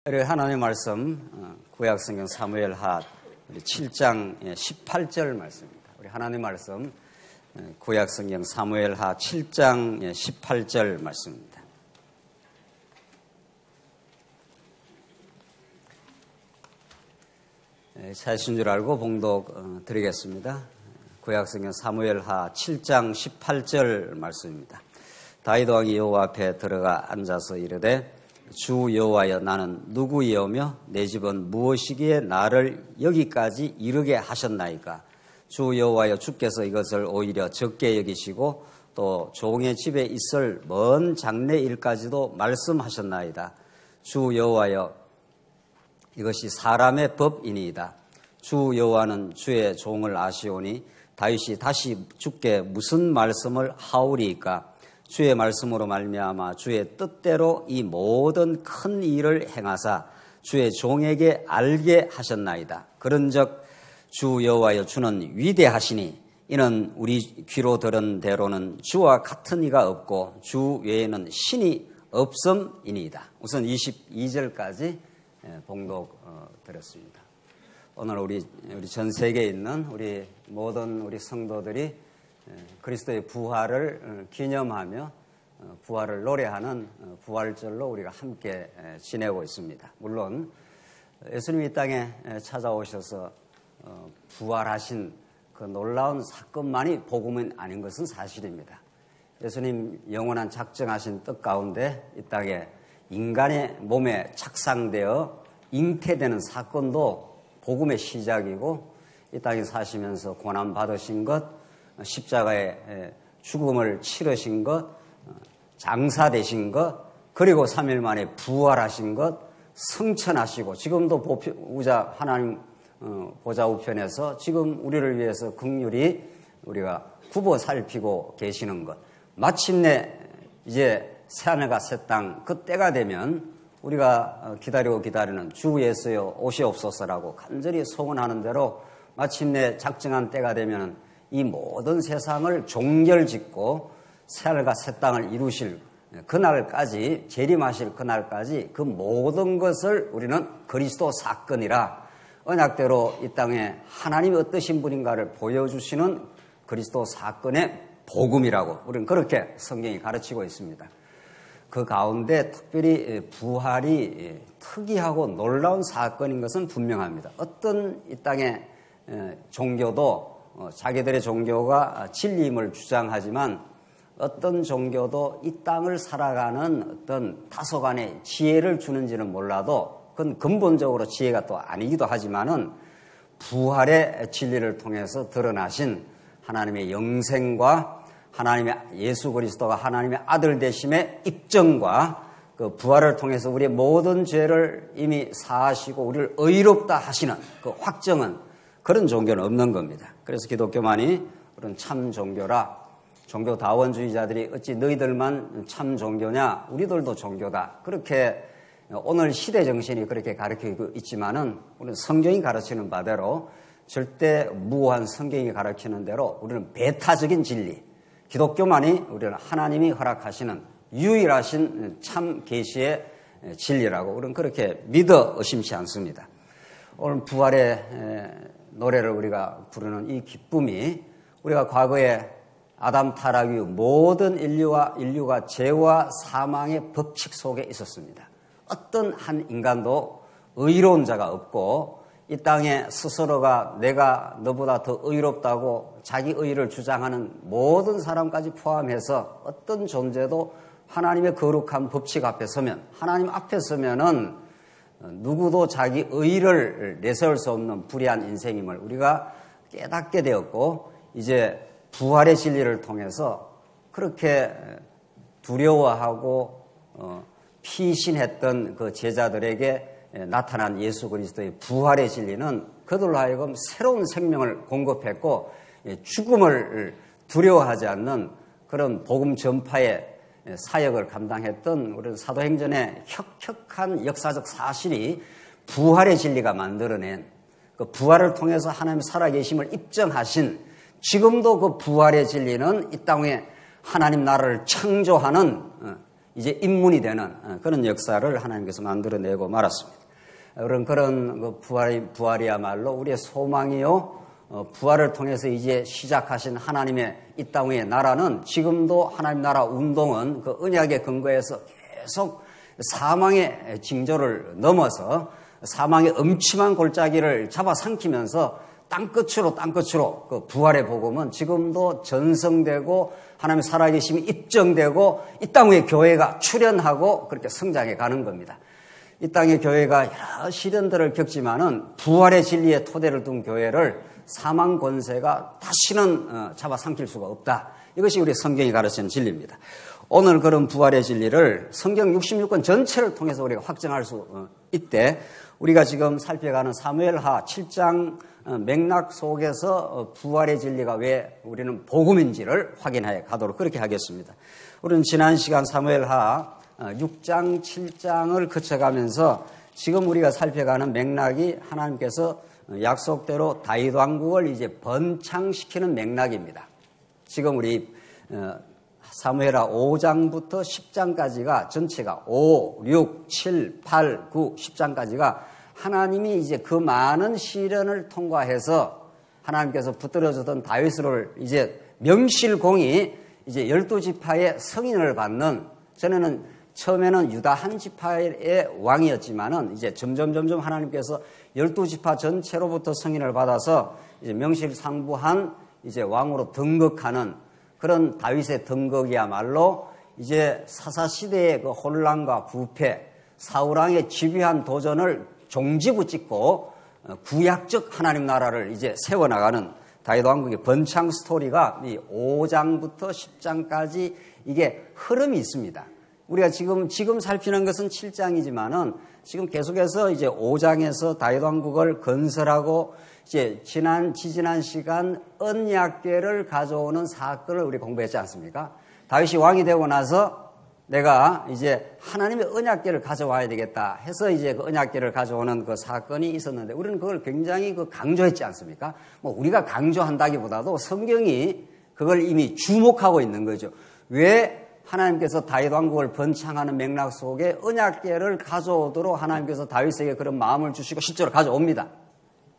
하나님의 말씀 구약성경 사무엘하 7장 18절 말씀입니다. 우리 하나님의 말씀 구약성경 사무엘하 7장 18절 말씀입니다. 찾으신 줄 알고 봉독 드리겠습니다. 구약성경 사무엘하 7장 18절 말씀입니다. 다윗 왕이 여호와 앞에 들어가 앉아서 이르되 주 여호와여, 나는 누구이오며 내 집은 무엇이기에 나를 여기까지 이르게 하셨나이까? 주 여호와여, 주께서 이것을 오히려 적게 여기시고 또 종의 집에 있을 먼 장래 일까지도 말씀하셨나이다. 주 여호와여, 이것이 사람의 법이니이다. 주 여호와는 주의 종을 아시오니 다윗이 다시 주께 무슨 말씀을 하오리이까? 주의 말씀으로 말미암아 주의 뜻대로 이 모든 큰 일을 행하사 주의 종에게 알게 하셨나이다. 그런즉 주 여호와여, 주는 위대하시니 이는 우리 귀로 들은 대로는 주와 같은 이가 없고 주 외에는 신이 없음이니이다. 우선 22절까지 봉독 드렸습니다. 오늘 우리 전 세계에 있는 우리 모든 우리 성도들이 그리스도의 부활을 기념하며 부활을 노래하는 부활절로 우리가 함께 지내고 있습니다. 물론 예수님이 이 땅에 찾아오셔서 부활하신 그 놀라운 사건만이 복음은 아닌 것은 사실입니다. 예수님 영원한 작정하신 뜻 가운데 이 땅에 인간의 몸에 착상되어 잉태되는 사건도 복음의 시작이고, 이 땅에 사시면서 고난받으신 것, 십자가의 죽음을 치르신 것, 장사되신 것, 그리고 3일 만에 부활하신 것, 승천하시고 지금도 하나님 보좌 우편에서 지금 우리를 위해서 긍휼히 우리가 굽어 살피고 계시는 것, 마침내 이제 새하늘과 새 땅 그 때가 되면 우리가 기다리는 주 예수여 오시옵소서라고 간절히 소원하는 대로 마침내 작정한 때가 되면 이 모든 세상을 종결짓고 새하늘과 새 땅을 이루실 그날까지, 재림하실 그날까지 그 모든 것을 우리는 그리스도 사건이라, 언약대로 이 땅에 하나님이 어떠신 분인가를 보여주시는 그리스도 사건의 복음이라고 우리는 그렇게 성경이 가르치고 있습니다. 그 가운데 특별히 부활이 특이하고 놀라운 사건인 것은 분명합니다. 어떤 이 땅의 종교도 자기들의 종교가 진리임을 주장하지만 어떤 종교도 이 땅을 살아가는 어떤 다소간의 지혜를 주는지는 몰라도 그건 근본적으로 지혜가 또 아니기도 하지만은 부활의 진리를 통해서 드러나신 하나님의 영생과 하나님의 예수 그리스도가 하나님의 아들 되심의 입증과 그 부활을 통해서 우리의 모든 죄를 이미 사하시고 우리를 의롭다 하시는 그 확정은 그런 종교는 없는 겁니다. 그래서 기독교만이 그런 참 종교라, 종교다원주의자들이 어찌 너희들만 참 종교냐, 우리들도 종교다, 그렇게 오늘 시대 정신이 그렇게 가르치고 있지만은 우리는 성경이 가르치는 바대로 절대 무오한 성경이 가르치는 대로 우리는 배타적인 진리, 기독교만이 우리는 하나님이 허락하시는 유일하신 참 계시의 진리라고 우리는 그렇게 믿어 의심치 않습니다. 오늘 부활의 노래를 우리가 부르는 이 기쁨이, 우리가 과거에 아담 타락 이후 모든 인류가 죄와 사망의 법칙 속에 있었습니다. 어떤 한 인간도 의로운 자가 없고, 이 땅에 스스로가 내가 너보다 더 의롭다고 자기 의를 주장하는 모든 사람까지 포함해서 어떤 존재도 하나님의 거룩한 법칙 앞에 서면, 하나님 앞에 서면은 누구도 자기 의를 내세울 수 없는 불의한 인생임을 우리가 깨닫게 되었고, 이제 부활의 진리를 통해서 그렇게 두려워하고 피신했던 그 제자들에게 나타난 예수 그리스도의 부활의 진리는 그들로 하여금 새로운 생명을 공급했고, 죽음을 두려워하지 않는 그런 복음 전파의 사역을 감당했던 우리 사도행전의 혁혁한 역사적 사실이 부활의 진리가 만들어낸, 그 부활을 통해서 하나님의 살아계심을 입증하신, 지금도 그 부활의 진리는 이 땅에 하나님 나라를 창조하는 이제 입문이 되는 그런 역사를 하나님께서 만들어내고 말았습니다. 그런 부활이야말로 우리의 소망이요, 부활을 통해서 이제 시작하신 하나님의 이 땅의 나라는 지금도 하나님 나라 운동은 그 언약의 근거에서 계속 사망의 징조를 넘어서 사망의 음침한 골짜기를 잡아삼키면서 땅끝으로 그 부활의 복음은 지금도 전성되고 하나님의 살아계심이 입증되고 이 땅의 교회가 출현하고 그렇게 성장해 가는 겁니다. 이 땅의 교회가 여러 시련들을 겪지만은 부활의 진리의 토대를 둔 교회를 사망 권세가 다시는 잡아삼킬 수가 없다. 이것이 우리 성경이 가르치는 진리입니다. 오늘 그런 부활의 진리를 성경 66권 전체를 통해서 우리가 확증할 수 있대. 우리가 지금 살펴가는 사무엘하 7장 맥락 속에서 부활의 진리가 왜 우리는 복음인지를 확인해 가도록 그렇게 하겠습니다. 우리는 지난 시간 사무엘하 6장, 7장을 거쳐가면서 지금 우리가 살펴가는 맥락이 하나님께서 약속대로 다윗 왕국을 이제 번창시키는 맥락입니다. 지금 우리 사무엘하 5장부터 10장까지가 전체가 5, 6, 7, 8, 9, 10장까지가 하나님이 이제 그 많은 시련을 통과해서 하나님께서 붙들어주던 다윗을 이제 명실공히 이제 12지파의 승인을 받는, 전에는 처음에는 유다 한 지파의 왕이었지만은 이제 점점 하나님께서 12지파 전체로부터 승인을 받아서 이제 명실상부한 이제 왕으로 등극하는 그런 다윗의 등극이야말로 이제 사사시대의 그 혼란과 부패, 사울왕의 집요한 도전을 종지부짓고 구약적 하나님 나라를 이제 세워나가는 다윗 왕국의 번창 스토리가 이 5장부터 10장까지 이게 흐름이 있습니다. 우리가 지금 살피는 것은 7장이지만은 지금 계속해서 이제 5장에서 다윗 왕국을 건설하고 이제 지지난 시간 언약궤를 가져오는 사건을 우리 공부했지 않습니까? 다윗이 왕이 되고 나서 내가 이제 하나님의 언약궤를 가져와야 되겠다 해서 이제 그 언약궤를 가져오는 그 사건이 있었는데 우리는 그걸 굉장히 강조했지 않습니까? 뭐 우리가 강조한다기보다도 성경이 그걸 이미 주목하고 있는 거죠. 왜 하나님께서 다윗 왕국을 번창하는 맥락 속에 언약궤를 가져오도록 하나님께서 다윗에게 그런 마음을 주시고 실제로 가져옵니다.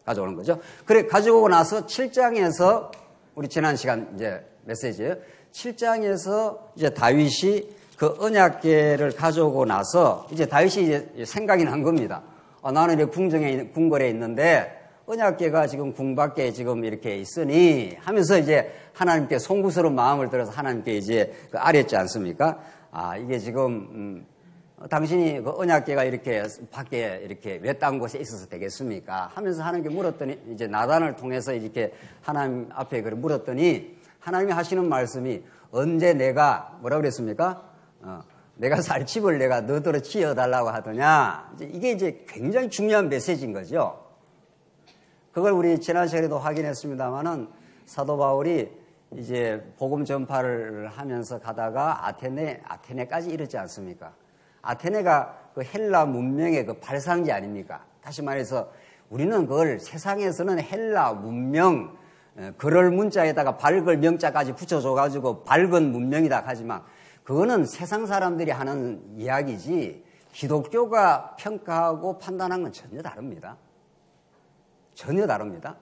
가져오는 거죠. 그래 가지고 나서 7장에서 우리 지난 시간 이제 메시지예요. 7장에서 이제 다윗이 그 언약궤를 가져오고 나서 이제 다윗이 이제 생각이 난 겁니다. 나는 이제 궁궐에 있는데 언약궤가 지금 궁 밖에 지금 이렇게 있으니 하면서 이제 하나님께 송구스러운 마음을 들어서 하나님께 이제 아뢰지 않습니까? 이게 지금 당신이 그 언약궤가 이렇게 밖에 이렇게 외딴 곳에 있어서 되겠습니까? 하면서 하나님께 물었더니 이제 나단을 통해서 이렇게 하나님 앞에 그걸 물었더니 하나님이 하시는 말씀이 언제 내가 뭐라고 그랬습니까? 내가 살 집을 내가 너더러 지어달라고 하더냐? 이게 이제 굉장히 중요한 메시지인 거죠. 그걸 우리 지난 시간에도 확인했습니다만은 사도 바울이 이제 복음 전파를 하면서 가다가 아테네까지 이르지 않습니까? 아테네가 그 헬라 문명의 그 발상지 아닙니까? 다시 말해서 우리는 그걸 세상에서는 헬라 문명, 그럴 문자에다가 밝을 명자까지 붙여줘가지고 밝은 문명이다 하지만 그거는 세상 사람들이 하는 이야기지 기독교가 평가하고 판단한 건 전혀 다릅니다. 전혀 다릅니다.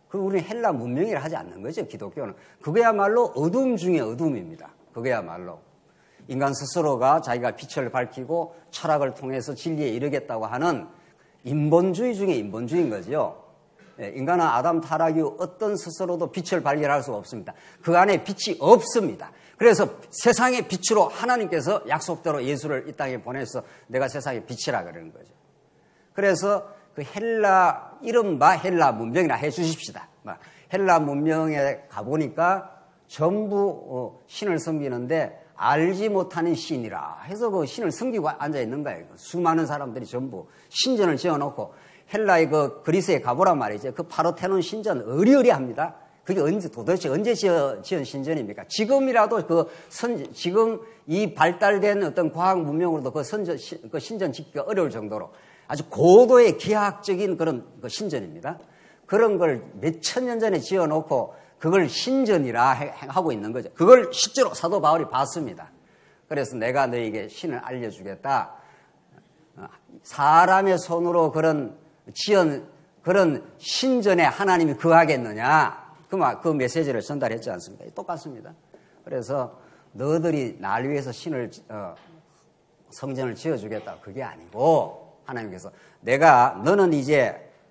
그리고 우리는 헬라 문명이라 하지 않는 거죠, 기독교는. 그거야말로 어둠 중에 어둠입니다. 그거야말로. 인간 스스로가 자기가 빛을 밝히고 철학을 통해서 진리에 이르겠다고 하는 인본주의 중에 인본주의인 거죠. 인간은 아담 타락 이후 어떤 스스로도 빛을 발견할 수가 없습니다. 그 안에 빛이 없습니다. 그래서 세상의 빛으로 하나님께서 약속대로 예수를 이 땅에 보내서 내가 세상의 빛이라 그러는 거죠. 그래서 그 헬라, 이른바 헬라 문명이나 해 주십시다. 헬라 문명에 가보니까 전부 신을 섬기는데 알지 못하는 신이라 해서 그 신을 섬기고 앉아있는 거예요. 수많은 사람들이 전부 신전을 지어놓고 헬라의 그 그리스에 가보란 말이죠. 그 파르테논 신전 어리어리합니다. 그게 도대체 언제 지은 신전입니까? 지금이라도 지금 이 발달된 어떤 과학 문명으로도 그 신전 짓기가 어려울 정도로 아주 고도의 기하학적인 그런 신전입니다. 그런 걸 몇천 년 전에 지어놓고 그걸 신전이라 하고 있는 거죠. 그걸 실제로 사도 바울이 봤습니다. 그래서 내가 너에게 신을 알려주겠다. 사람의 손으로 그런 신전에 하나님이 거하겠느냐? 그 메시지를 전달했지 않습니까? 똑같습니다. 그래서 너희들이 날 위해서 성전을 지어주겠다. 그게 아니고 하나님께서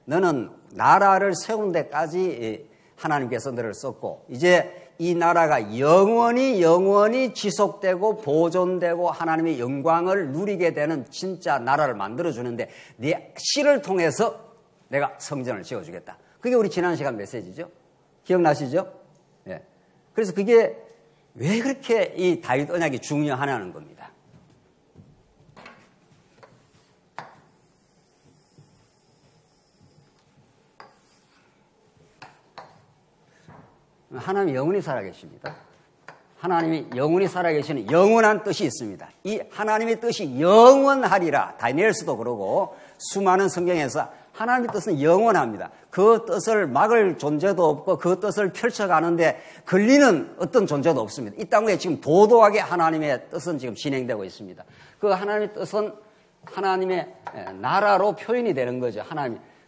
너는 나라를 세운 데까지 하나님께서 너를 썼고 이제 이 나라가 영원히 지속되고 보존되고 하나님의 영광을 누리게 되는 진짜 나라를 만들어주는데 네 씨를 통해서 내가 성전을 지어주겠다. 그게 우리 지난 시간 메시지죠. 기억나시죠? 예. 그래서 그게 왜 그렇게 이 다윗 언약이 중요하냐는 겁니다. 하나님이 영원히 살아계십니다. 하나님이 영원히 살아계시는 영원한 뜻이 있습니다. 이 하나님의 뜻이 영원하리라. 다니엘서도 그러고 수많은 성경에서 하나님의 뜻은 영원합니다. 그 뜻을 막을 존재도 없고 그 뜻을 펼쳐가는데 걸리는 어떤 존재도 없습니다. 이 땅에 지금 도도하게 하나님의 뜻은 지금 진행되고 있습니다. 그 하나님의 뜻은 하나님의 나라로 표현이 되는 거죠.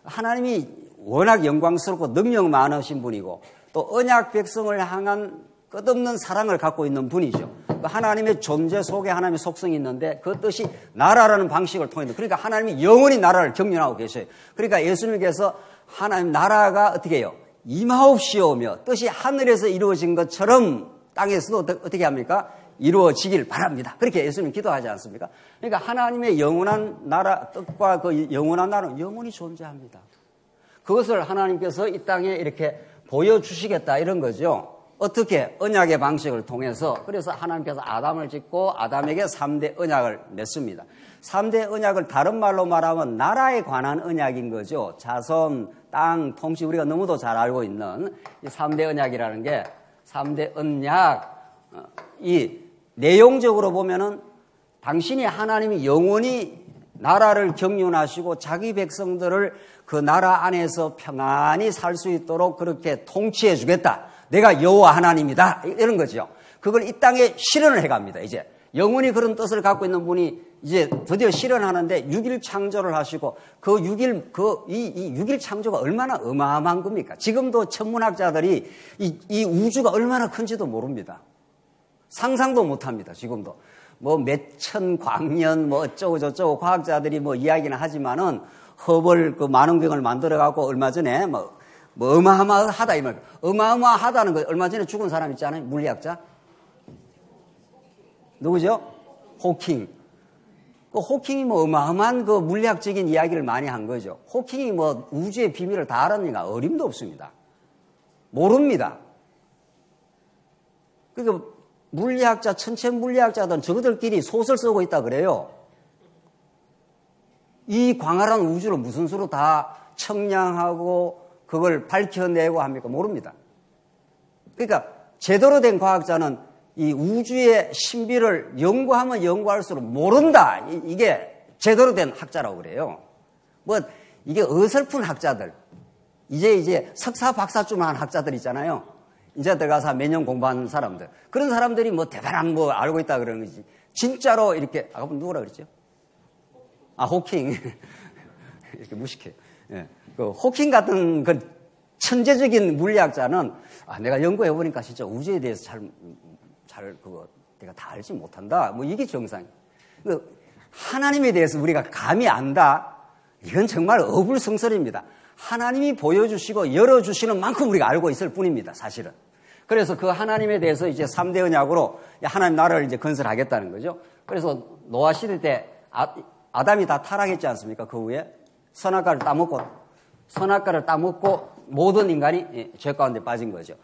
하나님이 워낙 영광스럽고 능력 많으신 분이고 또 언약 백성을 향한 끝없는 사랑을 갖고 있는 분이죠. 하나님의 존재 속에 하나님의 속성이 있는데 그 뜻이 나라라는 방식을 통해서 그러니까 하나님이 영원히 나라를 경륜하고 계셔요. 그러니까 예수님께서 하나님 나라가 어떻게 해요? 임하옵시오며 뜻이 하늘에서 이루어진 것처럼 땅에서도 어떻게 합니까? 이루어지길 바랍니다. 그렇게 예수님 기도하지 않습니까? 그러니까 하나님의 영원한 나라 뜻과 그 영원한 나라는 영원히 존재합니다. 그것을 하나님께서 이 땅에 이렇게 보여주시겠다 이런 거죠. 어떻게? 언약의 방식을 통해서. 그래서 하나님께서 아담을 짓고 아담에게 3대 언약을 냈습니다. 3대 언약을 다른 말로 말하면 나라에 관한 언약인 거죠. 자손, 땅, 통치 우리가 너무도 잘 알고 있는 이 3대 언약이라는 게 3대 언약 이 내용적으로 보면은 당신이 하나님이 영원히 나라를 경륜하시고 자기 백성들을 그 나라 안에서 평안히 살 수 있도록 그렇게 통치해 주겠다. 내가 여호와 하나님이다. 이런 거죠. 그걸 이 땅에 실현을 해갑니다. 이제 영원히 그런 뜻을 갖고 있는 분이 이제 드디어 실현하는데 6일 창조를 하시고 그 6일 창조가 얼마나 어마어마한 겁니까? 지금도 천문학자들이 이 우주가 얼마나 큰지도 모릅니다. 상상도 못합니다. 지금도 뭐 몇천 광년 뭐 어쩌고 저쩌고 과학자들이 뭐 이야기는 하지만은 허벌 그 만원경을 만들어 갖고 얼마 전에 뭐 어마어마하다 이 말. 어마어마하다는 거 얼마 전에 죽은 사람 있잖아요. 물리학자. 누구죠? 호킹. 그 호킹이 뭐 어마어마한 그 물리학적인 이야기를 많이 한 거죠. 호킹이 뭐 우주의 비밀을 다 알았는가? 어림도 없습니다. 모릅니다. 그러니까 물리학자, 천체 물리학자들은 저들끼리 소설 쓰고 있다 그래요. 이 광활한 우주를 무슨 수로 다 청량하고 그걸 밝혀내고 합니까? 모릅니다. 그러니까 제대로 된 과학자는 이 우주의 신비를 연구하면 연구할수록 모른다. 이게 제대로 된 학자라고 그래요. 뭐 이게 어설픈 학자들, 이제 석사 박사쯤 한 학자들 있잖아요. 이제 들어가서 몇 년 공부하는 사람들. 그런 사람들이 뭐 대단한 뭐 알고 있다 그러는 거지. 진짜로 이렇게, 아까 누구라 그랬죠? 호킹. 이렇게 무식해요. 예. 그 호킹 같은 그 천재적인 물리학자는 내가 연구해보니까 진짜 우주에 대해서 내가 다 알지 못한다. 뭐 이게 정상이에요. 하나님에 대해서 우리가 감히 안다? 이건 정말 어불성설입니다. 하나님이 보여주시고 열어주시는 만큼 우리가 알고 있을 뿐입니다, 사실은. 그래서 그 하나님에 대해서 이제 3대 언약으로 하나님 나라를 이제 건설하겠다는 거죠. 그래서 노아 시대 때 아담이 다 타락했지 않습니까? 그 후에 선악과를 따먹고 모든 인간이 죄 가운데 빠진 거죠.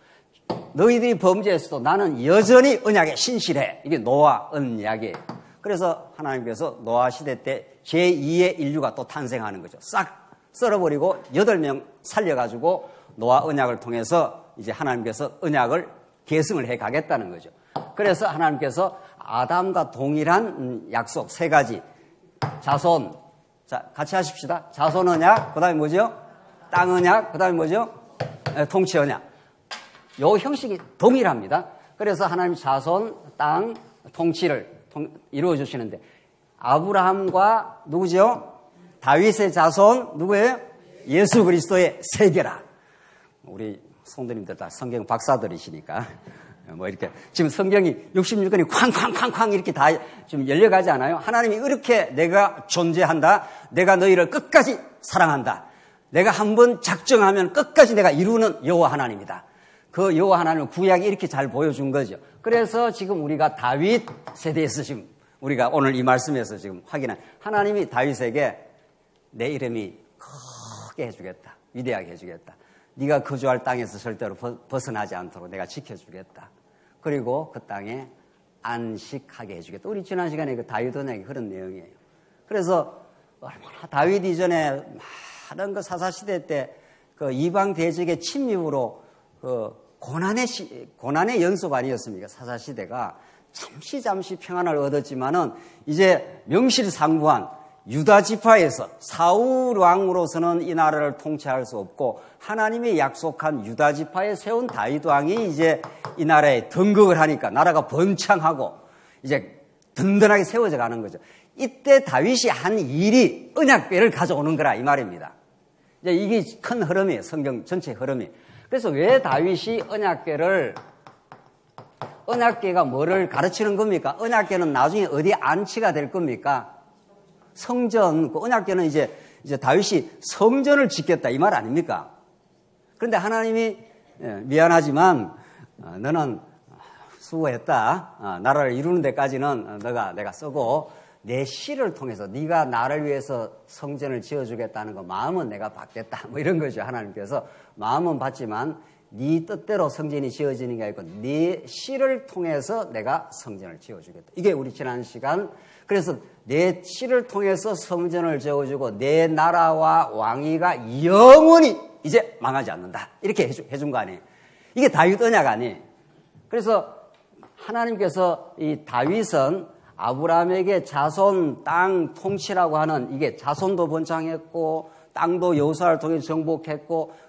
너희들이 범죄했어도 나는 여전히 언약에 신실해. 이게 노아 언약이에요. 그래서 하나님께서 노아 시대 때 제2의 인류가 또 탄생하는 거죠. 싹 썰어버리고 8명 살려가지고 노아 언약을 통해서 이제 하나님께서 언약을 계승을 해 가겠다는 거죠. 그래서 하나님께서 아담과 동일한 약속 3가지. 자손. 자, 같이 하십시다. 자손 언약, 그 다음에 뭐죠? 땅 언약, 그 다음에 뭐죠? 통치 언약. 요 형식이 동일합니다. 그래서 하나님 자손, 땅, 통치를 이루어 주시는데 아브라함과 누구죠? 다윗의 자손 누구예요? 예수 그리스도의 세계라. 우리 성도님들 다 성경 박사들이시니까 뭐 이렇게 지금 성경이 66권이 쾅쾅쾅쾅 이렇게 다 좀 열려가지 않아요? 하나님이 이렇게 내가 존재한다. 내가 너희를 끝까지 사랑한다. 내가 한번 작정하면 끝까지 내가 이루는 여호와 하나님이다. 그 여호와 하나님을 구약이 이렇게 잘 보여준 거죠. 그래서 지금 우리가 다윗 세대에서 지금 우리가 오늘 이 말씀에서 지금 확인한 하나님이 다윗에게 내 이름이 크게 해주겠다. 위대하게 해주겠다. 네가 거주할 땅에서 절대로 벗어나지 않도록 내가 지켜주겠다. 그리고 그 땅에 안식하게 해주겠다. 우리 지난 시간에 그 다윗 언약이 그런 내용이에요. 그래서 얼마나 다윗 이전에 많은 그 사사시대 때 그 이방 대적의 침입으로 그 고난의 연속 아니었습니까? 사사시대가 잠시 평안을 얻었지만은 이제 명실상부한 유다 지파에서 사울 왕으로서는 이 나라를 통치할 수 없고 하나님이 약속한 유다 지파에 세운 다윗 왕이 이제 이 나라에 등극을 하니까 나라가 번창하고 이제 든든하게 세워져 가는 거죠. 이때 다윗이 한 일이 언약궤를 가져오는 거라 이 말입니다. 이제 이게 큰 흐름이에요. 성경 전체 흐름이. 그래서 왜 다윗이 언약궤가 뭐를 가르치는 겁니까? 언약궤는 나중에 어디 안치가 될 겁니까? 성전, 그 언약궤는 이제 다윗이 성전을 짓겠다 이 말 아닙니까? 그런데 하나님이 미안하지만 너는 수고했다. 나라를 이루는 데까지는 내가 쓰고 내 씨를 통해서 네가 나를 위해서 성전을 지어주겠다는 거 마음은 내가 받겠다. 뭐 이런 거죠. 하나님께서 마음은 받지만 네 뜻대로 성전이 지어지는 게 아니고 네 씨를 통해서 내가 성전을 지어주겠다. 이게 우리 지난 시간 그래서 내 씨를 통해서 성전을 지어주고 내 나라와 왕위가 영원히 이제 망하지 않는다. 이렇게 해준 거 아니에요. 이게 다윗 언약 아니에요. 그래서 하나님께서 이 다윗은 아브라함에게 자손, 땅, 통치라고 하는 이게 자손도 번창했고 땅도 여호수아를 통해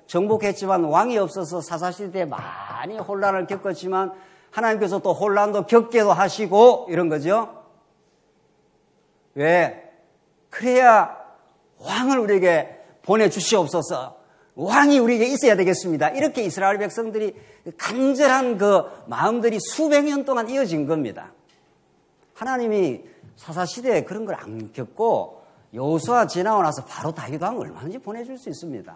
정복했지만 왕이 없어서 사사시대에 많이 혼란을 겪었지만 하나님께서 또 혼란도 겪게도 하시고 이런 거죠. 왜? 그래야 왕을 우리에게 보내주시옵소서. 왕이 우리에게 있어야 되겠습니다. 이렇게 이스라엘 백성들이 간절한 그 마음들이 수백 년 동안 이어진 겁니다. 하나님이 사사시대에 그런 걸 안 겪고 여호수아 지나고 나서 바로 다윗 왕을 얼마든지 보내줄 수 있습니다.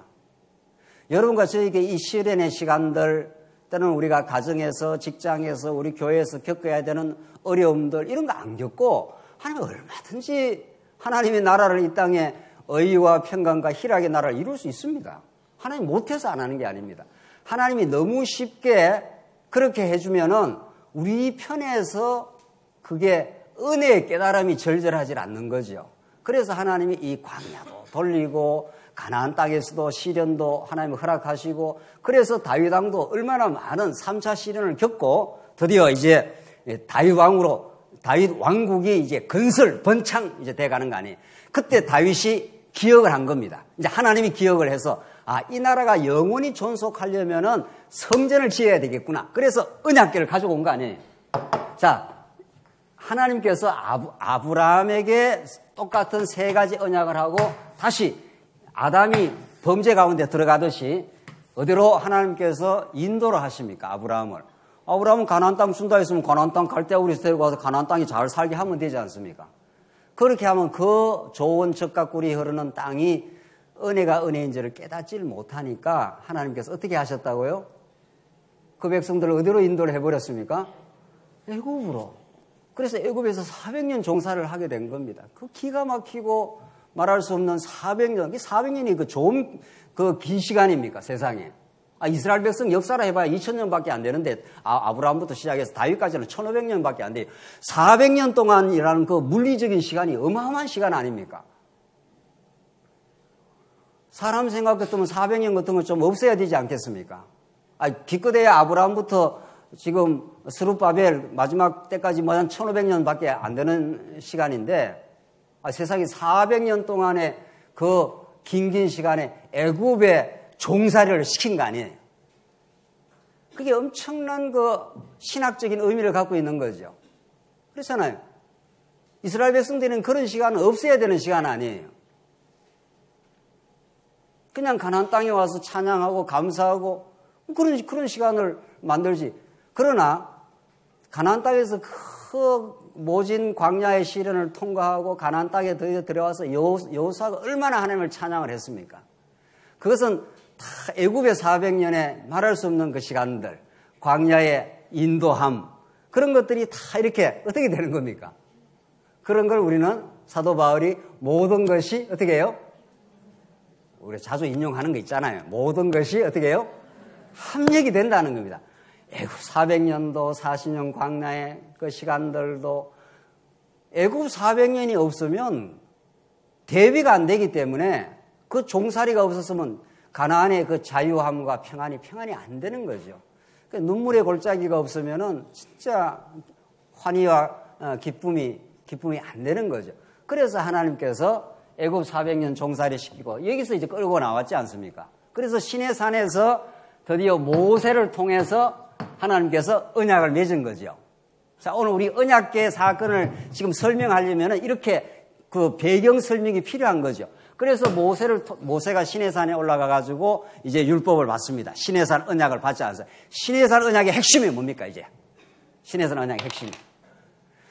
여러분과 저에게 이 시련의 시간들 때는 우리가 가정에서 직장에서 우리 교회에서 겪어야 되는 어려움들 이런 거 안 겪고 하나님이 얼마든지 하나님의 나라를 이 땅에 의와 평강과 희락의 나라를 이룰 수 있습니다. 하나님 못해서 안 하는 게 아닙니다. 하나님이 너무 쉽게 그렇게 해주면은 우리 편에서 그게 은혜의 깨달음이 절절하지 않는 거죠. 그래서 하나님이 이 광야도 돌리고 가나안 땅에서도 시련도 하나님이 허락하시고 그래서 다윗 왕도 얼마나 많은 3차 시련을 겪고 드디어 이제 다윗 왕국이 이제 건설 번창 이제 돼가는 거 아니에요. 그때 다윗이 기억을 한 겁니다. 이제 하나님이 기억을 해서 이 나라가 영원히 존속하려면은 성전을 지어야 되겠구나. 그래서 언약궤를 가지고 온 거 아니에요. 자, 하나님께서 아브라함에게 똑같은 세 가지 언약을 하고 다시 아담이 범죄 가운데 들어가듯이 어디로 하나님께서 인도를 하십니까? 아브라함은 가나안 땅 준다 했으면 가나안 땅 갈대우리에서 데리고 와서 가나안 땅이 잘 살게 하면 되지 않습니까? 그렇게 하면 그 좋은 젖과 꿀이 흐르는 땅이 은혜가 은혜인지를 깨닫지를 못하니까 하나님께서 어떻게 하셨다고요? 그 백성들을 어디로 인도를 해버렸습니까? 애굽으로. 그래서 애굽에서 400년 종사를 하게 된 겁니다. 그 기가 막히고 말할 수 없는 400년. 400년이 그 좋은 그 긴 시간입니까? 세상에. 이스라엘 백성 역사를 해봐야 2000년밖에 안 되는데 아브라함부터 시작해서 다윗까지는 1500년밖에 안 돼요. 400년 동안이라는 그 물리적인 시간이 어마어마한 시간 아닙니까? 사람 생각 같으면 400년 같은 건 좀 없어야 되지 않겠습니까? 기껏해야 아브라함부터 지금 스룹바벨 마지막 때까지 뭐 한 1500년밖에 안 되는 시간인데 세상에 400년 동안의 그 긴 시간에 애굽에 종살이를 시킨 거 아니에요. 그게 엄청난 그 신학적인 의미를 갖고 있는 거죠. 그렇잖아요. 이스라엘 백성들은 그런 시간은 없어야 되는 시간 아니에요. 그냥 가나안 땅에 와서 찬양하고 감사하고 그런 시간을 만들지. 그러나 가나안 땅에서 그 모진 광야의 시련을 통과하고 가나안 땅에 들어와서 여호수아가 얼마나 하나님을 찬양을 했습니까? 그것은 다 애굽의 400년에 말할 수 없는 그 시간들, 광야의 인도함, 그런 것들이 다 이렇게 어떻게 되는 겁니까? 그런 걸 우리는 사도 바울이 모든 것이 어떻게 해요? 우리가 자주 인용하는 거 있잖아요. 모든 것이 어떻게 해요? 합력이 된다는 겁니다. 애굽 400년도 40년 광야의 그 시간들도 애굽 400년이 없으면 대비가 안 되기 때문에 그 종살이가 없었으면 가나안의 그 자유함과 평안이 안 되는 거죠. 눈물의 골짜기가 없으면은 진짜 환희와 기쁨이 안 되는 거죠. 그래서 하나님께서 애굽 400년 종살이 시키고 여기서 이제 끌고 나왔지 않습니까? 그래서 시내산에서 드디어 모세를 통해서 하나님께서 언약을 맺은 거죠. 자, 오늘 우리 언약계 사건을 지금 설명하려면 이렇게 그 배경 설명이 필요한 거죠. 그래서 모세가 시내산에 올라가 가지고 이제 율법을 받습니다. 시내산 언약을 받지 않아서. 시내산 언약의 핵심이 뭡니까, 이제? 시내산 언약의 핵심이.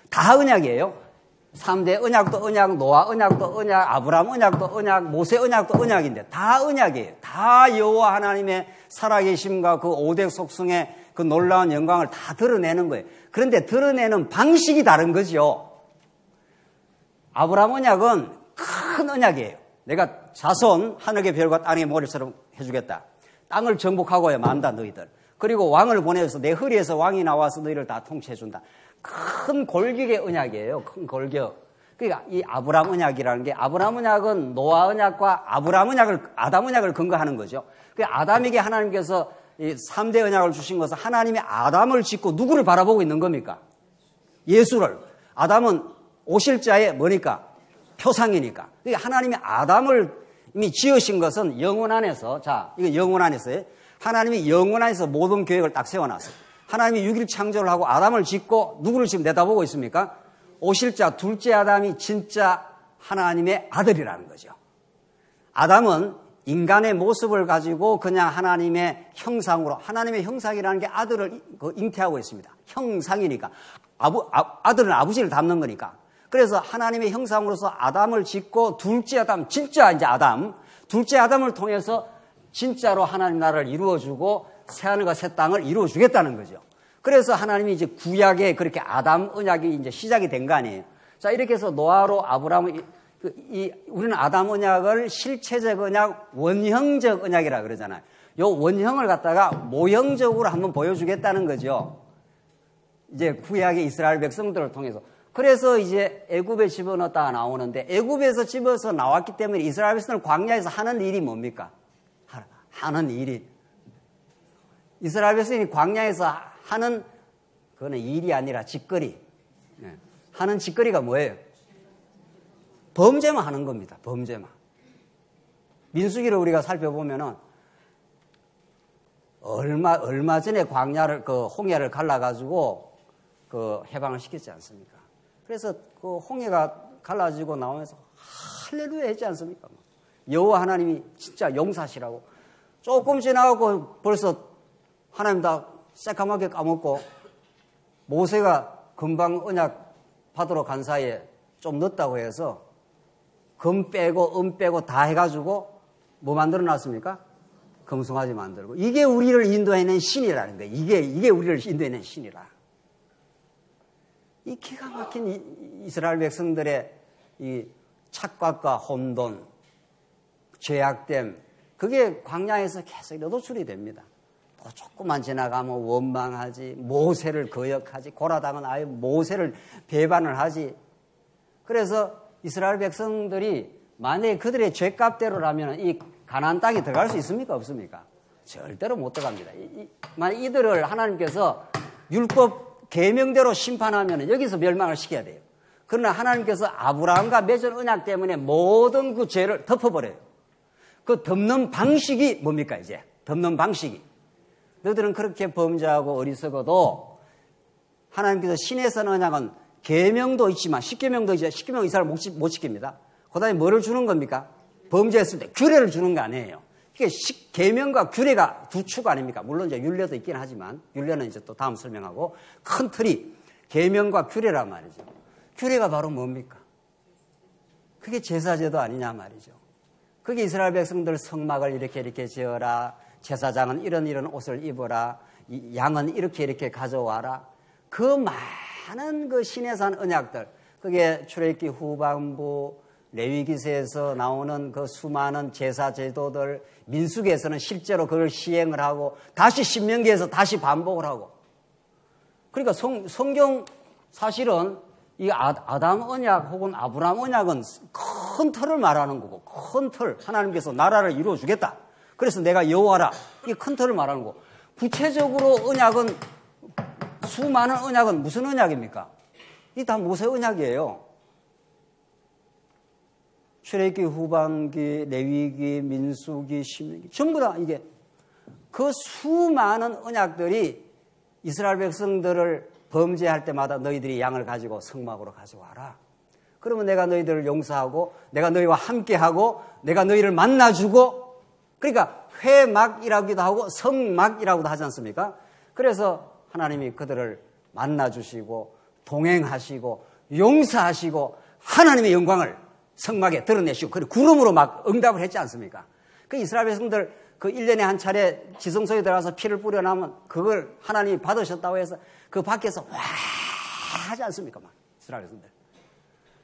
다 언약이에요. 3대 언약도 언약, 노아 언약도 언약, 아브라함 언약도 언약, 모세 언약도 언약인데 다 언약이에요. 다 여호와 하나님의 살아계심과 그 오대 속성의 그 놀라운 영광을 다 드러내는 거예요. 그런데 드러내는 방식이 다른 거죠. 아브라함 언약은 큰 언약이에요. 내가 자손 하늘의 별과 땅의 모래처럼 해주겠다. 땅을 정복하고야 만다 너희들. 그리고 왕을 보내서 내 허리에서 왕이 나와서 너희를 다 통치해준다. 큰 골격의 언약이에요. 큰 골격. 그러니까 이 아브라함 언약이라는 게 아브라함 언약은 노아 언약과 아담 언약을 근거하는 거죠. 그 아담에게 하나님께서 이 3대 언약을 주신 것은 하나님이 아담을 짓고 누구를 바라보고 있는 겁니까? 예수를. 아담은 오실 자의 뭐니까? 표상이니까. 그러니까 하나님이 아담을 이미 지으신 것은 영혼 안에서, 자, 이거 영혼 안에서요. 하나님이 영혼 안에서 모든 계획을 딱 세워놨어요. 하나님이 6일 창조를 하고 아담을 짓고 누구를 지금 내다보고 있습니까? 오실 자 둘째 아담이 진짜 하나님의 아들이라는 거죠. 아담은 인간의 모습을 가지고 그냥 하나님의 형상으로, 하나님의 형상이라는 게 아들을 잉태하고 있습니다. 형상이니까. 아들은 아버지를 닮는 거니까. 그래서 하나님의 형상으로서 아담을 짓고 둘째 아담, 진짜 이제 아담, 둘째 아담을 통해서 진짜로 하나님 나라를 이루어주고 새하늘과 새 땅을 이루어주겠다는 거죠. 그래서 하나님이 이제 구약에 그렇게 아담 언약이 이제 시작이 된 거 아니에요. 자, 이렇게 해서 노아로 아브라함, 우리는 아담 언약을 실체적 언약, 원형적 언약이라 그러잖아요. 요 원형을 갖다가 모형적으로 한번 보여주겠다는 거죠. 이제 구약의 이스라엘 백성들을 통해서. 그래서 이제 애굽에 집어넣었다가 나오는데 애굽에서 집어서 나왔기 때문에 이스라엘 백성들 광야에서 하는 일이 뭡니까? 하는 일이. 이스라엘 백성이 광야에서 하는 그거는 일이 아니라 짓거리. 하는 짓거리가 뭐예요? 범죄만 하는 겁니다. 범죄만. 민수기를 우리가 살펴보면은 얼마 전에 광야를 그 홍해를 갈라가지고 그 해방을 시켰지 않습니까? 그래서 그 홍해가 갈라지고 나오면서 할렐루야 했지 않습니까? 여호와 하나님이 진짜 용사시라고. 조금 지나고 벌써 하나님 다 새까맣게 까먹고 모세가 금방 언약 받으러 간 사이에 좀 늦다고 해서 금 빼고 은 빼고 다 해가지고 뭐 만들어 놨습니까? 금송아지 만들고. 이게 우리를 인도해낸 신이라는 거예요. 이게 우리를 인도해낸 신이라. 이 기가 막힌 이스라엘 백성들의 이 착각과 혼돈, 죄악됨, 그게 광야에서 계속 노출이 됩니다. 또 조금만 지나가면 원망하지, 모세를 거역하지, 고라당은 아예 모세를 배반을 하지. 그래서 이스라엘 백성들이 만약에 그들의 죄값대로라면 이 가나안 땅에 들어갈 수 있습니까? 없습니까? 절대로 못 들어갑니다. 만약 이들을 하나님께서 율법 계명대로 심판하면 여기서 멸망을 시켜야 돼요. 그러나 하나님께서 아브라함과 맺은 언약 때문에 모든 그 죄를 덮어버려요. 그 덮는 방식이 뭡니까 이제? 덮는 방식이. 너희들은 그렇게 범죄하고 어리석어도 하나님께서 신에서 언약은 계명도 있지만 10계명도 있지만 10계명 이스라엘 못 지킵니다. 그 다음에 뭐를 주는 겁니까? 범죄했을 때 규례를 주는 거 아니에요. 이게 계명과 규례가 두 축 아닙니까? 물론 이제 율례도 있긴 하지만 율례는 이제 또 다음 설명하고 큰 틀이 계명과 규례란 말이죠. 규례가 바로 뭡니까? 그게 제사제도 아니냐 말이죠. 그게 이스라엘 백성들 성막을 이렇게 지어라. 제사장은 이런 옷을 입어라. 양은 이렇게 가져와라. 그 많은 그 신의 산 언약들, 그게 출애굽기 후반부 레위기서에서 나오는 그 수많은 제사 제도들, 민수기에서는 실제로 그걸 시행을 하고 다시 신명기에서 다시 반복을 하고. 그러니까 성경 사실은 이 아담 언약 혹은 아브라함 언약은 큰 틀을 말하는 거고, 큰 틀, 하나님께서 나라를 이루어 주겠다. 그래서 내가 여호와라. 이 큰 틀을 말하는 거고, 구체적으로 언약은, 수많은 언약은 무슨 언약입니까? 이 다 모세 언약이에요. 출애굽기 후반기, 레위기, 민수기, 신명기, 전부 다 이게 그 수많은 언약들이 이스라엘 백성들을 범죄할 때마다 너희들이 양을 가지고 성막으로 가져와라. 그러면 내가 너희들을 용서하고 내가 너희와 함께하고 내가 너희를 만나주고, 그러니까 회막이라고도 하고 성막이라고도 하지 않습니까? 그래서 하나님이 그들을 만나주시고 동행하시고 용서하시고 하나님의 영광을 성막에 드러내시고 그리고 구름으로 막 응답을 했지 않습니까? 그 이스라엘 백성들 그 1년에 한 차례 지성소에 들어가서 피를 뿌려나면 그걸 하나님이 받으셨다고 해서 그 밖에서 와 하지 않습니까? 막 이스라엘 백성들.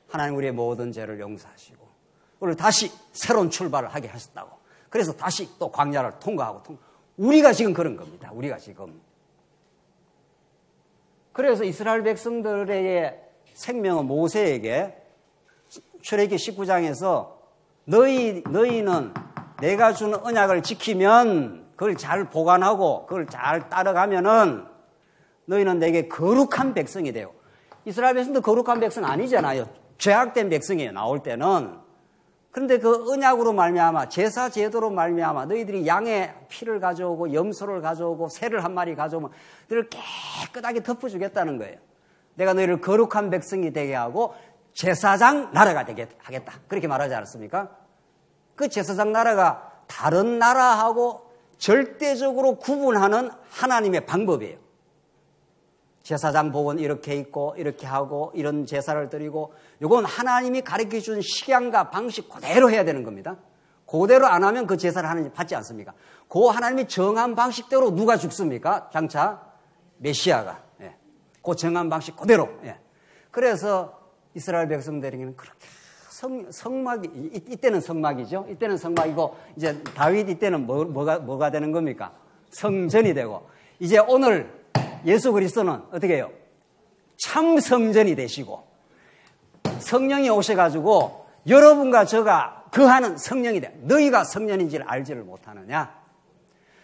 하나님 우리의 모든 죄를 용서하시고 우리를 다시 새로운 출발을 하게 하셨다고. 그래서 다시 또 광야를 통과하고 우리가 지금 그런 겁니다. 우리가 지금. 그래서 이스라엘 백성들의 생명은 모세에게 출애굽기 19장에서 너희는 내가 주는 언약을 지키면 그걸 잘 보관하고 그걸 잘 따라가면은 너희는 내게 거룩한 백성이 돼요. 이스라엘 백성도 거룩한 백성 아니잖아요. 죄악된 백성이에요. 나올 때는. 그런데 그 언약으로 말미암아 제사 제도로 말미암아 너희들이 양의 피를 가져오고 염소를 가져오고 새를 한 마리 가져오면 너희를 깨끗하게 덮어주겠다는 거예요. 내가 너희를 거룩한 백성이 되게 하고 제사장 나라가 되게 하겠다. 그렇게 말하지 않았습니까? 그 제사장 나라가 다른 나라하고 절대적으로 구분하는 하나님의 방법이에요. 제사장 복은 이렇게 있고 이렇게 하고 이런 제사를 드리고 이건 하나님이 가르쳐준 식양과 방식 그대로 해야 되는 겁니다. 그대로 안 하면 그 제사를 하나님 받지 않습니까? 그 하나님이 정한 방식대로 누가 죽습니까? 장차 메시아가. 예. 그 정한 방식 그대로. 예. 그래서 이스라엘 백성들에게는 그렇게 성막이 이때는 성막이죠. 이때는 성막이고 이제 다윗 이때는 뭐가 되는 겁니까? 성전이 되고 이제 오늘 예수 그리스도는 어떻게 해요? 참 성전이 되시고 성령이 오셔가지고 여러분과 저가 거하는 성령이 돼. 너희가 성령인지를 알지를 못하느냐?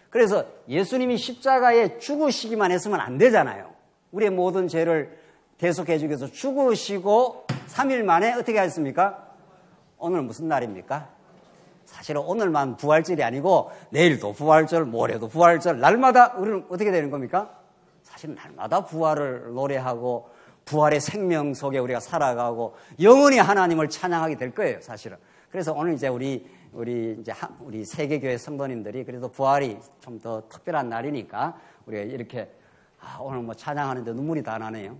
그래서 예수님이 십자가에 죽으시기만 했으면 안 되잖아요. 우리의 모든 죄를 대속해 주기 위해서 죽으시고 3일 만에 어떻게 하셨습니까? 오늘 무슨 날입니까? 사실은 오늘만 부활절이 아니고 내일도 부활절, 모레도 부활절, 날마다 우리는 어떻게 되는 겁니까? 사실 날마다 부활을 노래하고 부활의 생명 속에 우리가 살아가고 영원히 하나님을 찬양하게 될 거예요, 사실은. 그래서 오늘 이제 우리 세계교회 성도님들이 그래도 부활이 좀 더 특별한 날이니까 우리가 이렇게 오늘 뭐 찬양하는데 눈물이 다 나네요.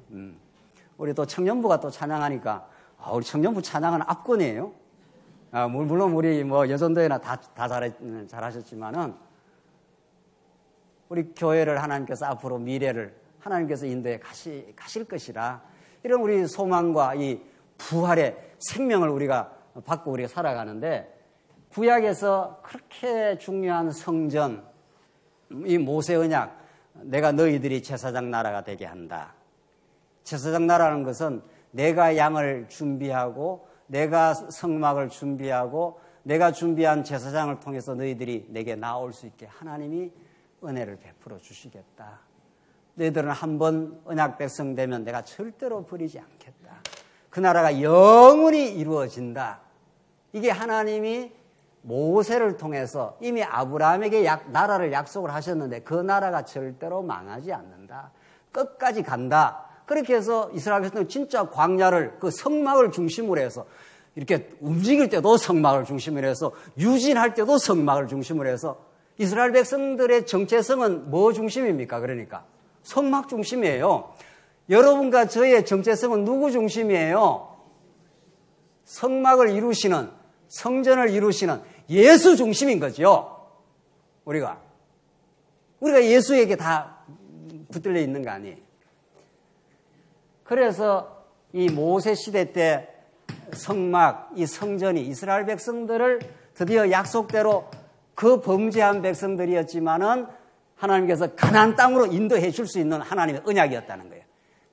우리 또 청년부가 또 찬양하니까 우리 청년부 찬양은 압권이에요. 물론 우리 뭐 여전도회나 다 잘하셨지만은 우리 교회를 하나님께서 앞으로 미래를 하나님께서 인도에 가실 것이라 이런 우리 소망과 이 부활의 생명을 우리가 받고 우리가 살아가는데 구약에서 그렇게 중요한 성전, 이 모세 언약, 내가 너희들이 제사장 나라가 되게 한다. 제사장 나라는 것은 내가 양을 준비하고 내가 성막을 준비하고 내가 준비한 제사장을 통해서 너희들이 내게 나올 수 있게 하나님이 은혜를 베풀어 주시겠다. 너희들은 한번 언약 백성 되면 내가 절대로 버리지 않겠다. 그 나라가 영원히 이루어진다. 이게 하나님이 모세를 통해서 이미 아브라함에게 나라를 약속을 하셨는데 그 나라가 절대로 망하지 않는다. 끝까지 간다. 그렇게 해서 이스라엘 백성은 진짜 광야를 그 성막을 중심으로 해서 이렇게 움직일 때도 성막을 중심으로 해서 유진할 때도 성막을 중심으로 해서 이스라엘 백성들의 정체성은 뭐 중심입니까? 그러니까 성막 중심이에요. 여러분과 저의 정체성은 누구 중심이에요? 성막을 이루시는, 성전을 이루시는 예수 중심인 거죠. 우리가 예수에게 다 붙들려 있는 거 아니에요. 그래서 이 모세 시대 때 성막, 이 성전이 이스라엘 백성들을 드디어 약속대로 그 범죄한 백성들이었지만은 하나님께서 가나안 땅으로 인도해 줄 수 있는 하나님의 언약이었다는 거예요.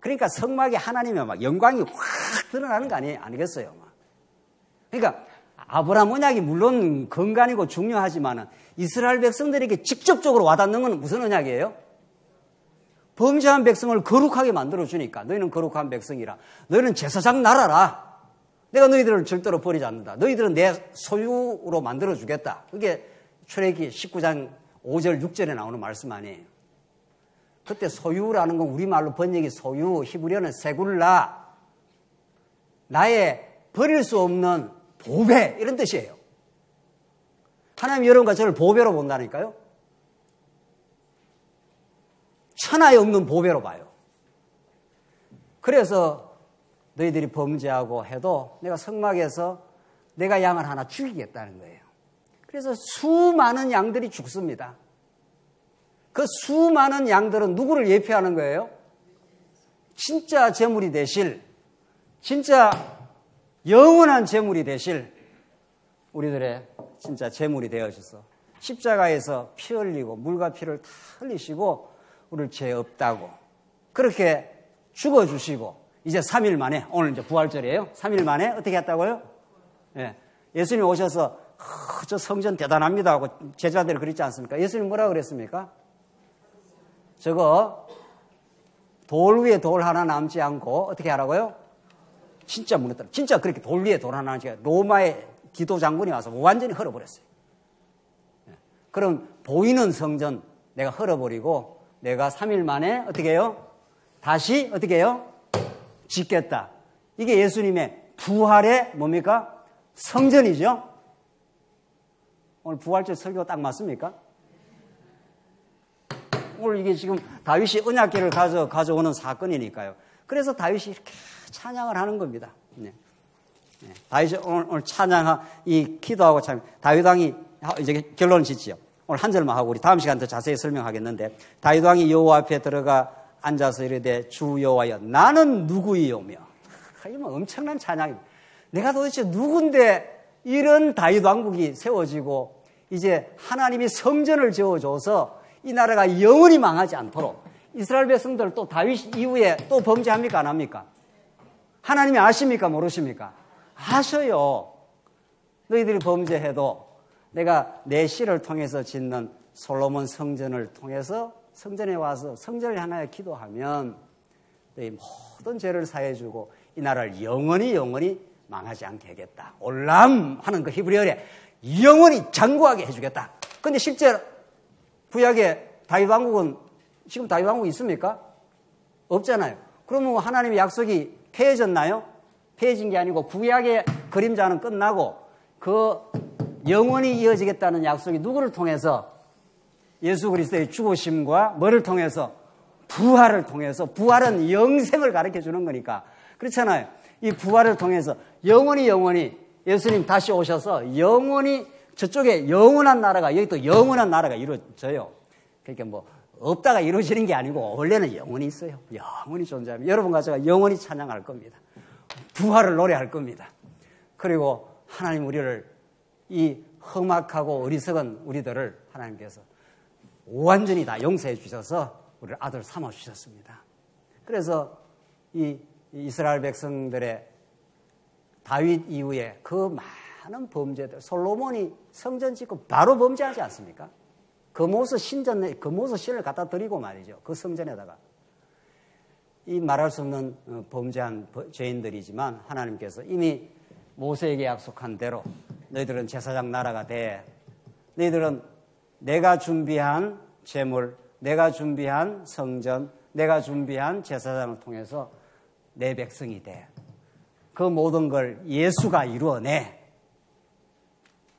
그러니까 성막에 하나님의 막 영광이 확 드러나는 거 아니겠어요? 그러니까 아브라함 언약이 물론 근간이고 중요하지만은 이스라엘 백성들에게 직접적으로 와닿는 건 무슨 언약이에요? 범죄한 백성을 거룩하게 만들어주니까 너희는 거룩한 백성이라. 너희는 제사장 나라라. 내가 너희들을 절대로 버리지 않는다. 너희들은 내 소유로 만들어주겠다. 그게 출애굽기 19장 5절 6절에 나오는 말씀 아니에요. 그때 소유라는 건 우리말로 번역이 소유, 히브리어는 세굴라. 나의 버릴 수 없는 보배 이런 뜻이에요. 하나님 여러분과 저를 보배로 본다니까요. 천하에 없는 보배로 봐요. 그래서 너희들이 범죄하고 해도 내가 성막에서 내가 양을 하나 죽이겠다는 거예요. 그래서 수많은 양들이 죽습니다. 그 수많은 양들은 누구를 예표하는 거예요? 진짜 제물이 되실, 진짜 영원한 제물이 되실 우리들의 진짜 제물이 되어주셔서 십자가에서 피 흘리고 물과 피를 다 흘리시고 우리를 죄 없다고 그렇게 죽어주시고 이제 3일 만에, 오늘 이제 부활절이에요. 3일 만에 어떻게 했다고요? 예. 예수님이 오셔서 저 성전 대단합니다 하고 제자들이 그랬지 않습니까? 예수님 뭐라 그랬습니까? 저거 돌 위에 돌 하나 남지 않고 어떻게 하라고요? 진짜 무너뜨려. 진짜 그렇게 돌 위에 돌 하나 남지 않고 로마의 기도 장군이 와서 완전히 헐어버렸어요. 그럼 보이는 성전 내가 헐어버리고 내가 3일 만에 어떻게 해요? 다시 어떻게 해요? 짓겠다. 이게 예수님의 부활의 뭡니까? 성전이죠. 오늘 부활절 설교 딱 맞습니까? 오늘 이게 지금 다윗이 언약궤를 가져오는 사건이니까요. 그래서 다윗이 이렇게 찬양을 하는 겁니다. 네. 네. 다윗이 오늘 찬양하 이 기도하고 참 다윗 왕이 이제 결론을 짓지요. 오늘 한 절만 하고 우리 다음 시간 더 자세히 설명하겠는데 다윗 왕이 여호와 앞에 들어가 앉아서 이르되 주 여호와여 나는 누구이오며 이건 엄청난 찬양입니다. 내가 도대체 누군데 이런 다윗 왕국이 세워지고 이제 하나님이 성전을 지어줘서 이 나라가 영원히 망하지 않도록 이스라엘 백성들 또 다윗 이후에 또 범죄합니까 안 합니까? 하나님이 아십니까 모르십니까? 아셔요. 너희들이 범죄해도 내가 내 씨를 통해서 짓는 솔로몬 성전을 통해서 성전에 와서 성전을 향하여 기도하면 너희 모든 죄를 사해주고 이 나라를 영원히 망하지 않게 하겠다. 올람 하는 그 히브리어에 영원히 장구하게 해주겠다. 그런데 실제 구약의 다윗 왕국은 지금 다윗 왕국 있습니까? 없잖아요. 그러면 하나님의 약속이 폐해졌나요? 폐해진 게 아니고 구약의 그림자는 끝나고 그 영원히 이어지겠다는 약속이 누구를 통해서 예수 그리스도의 죽으심과 뭐를 통해서 부활을 통해서 부활은 영생을 가르쳐 주는 거니까 그렇잖아요. 이 부활을 통해서 영원히 예수님 다시 오셔서 영원히 저쪽에 영원한 나라가 여기 또 영원한 나라가 이루어져요. 그러니까 뭐 없다가 이루어지는 게 아니고 원래는 영원히 있어요. 영원히 존재합니다. 여러분과 제가 영원히 찬양할 겁니다. 부활을 노래할 겁니다. 그리고 하나님 우리를 이 험악하고 어리석은 우리들을 하나님께서 완전히 다 용서해 주셔서 우리를 아들 삼아 주셨습니다. 그래서 이 이스라엘 백성들의 다윗 이후에 그 많은 범죄들 솔로몬이 성전 짓고 바로 범죄하지 않습니까? 금오서 신을 갖다 드리고 말이죠. 그 성전에다가 이 말할 수 없는 범죄한 죄인들이지만 하나님께서 이미 모세에게 약속한 대로 너희들은 제사장 나라가 돼. 너희들은 내가 준비한 제물, 내가 준비한 성전, 내가 준비한 제사장을 통해서 내 백성이 돼. 그 모든 걸 예수가 이루어내.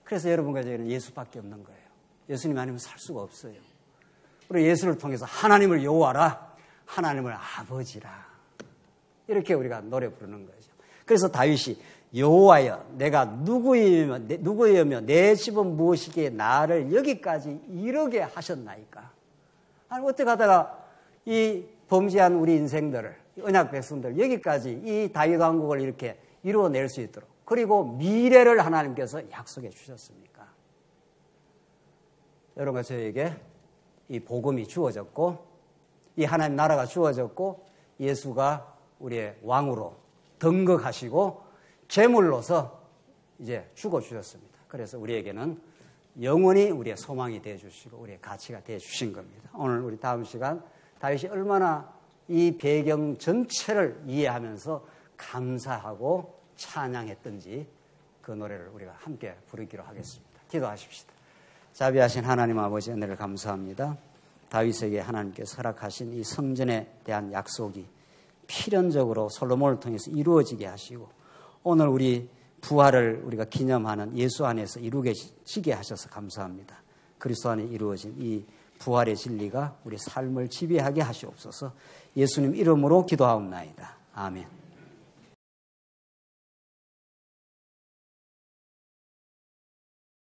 그래서 여러분과 저희는 예수밖에 없는 거예요. 예수님 아니면 살 수가 없어요. 우리 예수를 통해서 하나님을 여호와라, 하나님을 아버지라. 이렇게 우리가 노래 부르는 거죠. 그래서 다윗이 여호와여, 내가 누구이며 내 집은 무엇이기에 나를 여기까지 이르게 하셨나이까. 아니, 어떻게 하다가 이 범죄한 우리 인생들을, 언약 백성들 여기까지 이 다윗 왕국을 이렇게 이루어낼 수 있도록, 그리고 미래를 하나님께서 약속해 주셨습니까? 여러분과 저에게 이 복음이 주어졌고, 이 하나님 나라가 주어졌고, 예수가 우리의 왕으로 등극하시고 제물로서 이제 죽어주셨습니다. 그래서 우리에게는 영원히 우리의 소망이 되어주시고 우리의 가치가 되어주신 겁니다. 오늘 우리 다음 시간 다윗이 얼마나 이 배경 전체를 이해하면서 감사하고 찬양했던지 그 노래를 우리가 함께 부르기로 하겠습니다. 기도하십시다. 자비하신 하나님 아버지, 은혜를 감사합니다. 다윗에게 하나님께서 허락하신 이 성전에 대한 약속이 필연적으로 솔로몬을 통해서 이루어지게 하시고, 오늘 우리 부활을 우리가 기념하는 예수 안에서 이루어지게 하셔서 감사합니다. 그리스도 안에 이루어진 이 부활의 진리가 우리 삶을 지배하게 하시옵소서. 예수님 이름으로 기도하옵나이다. 아멘.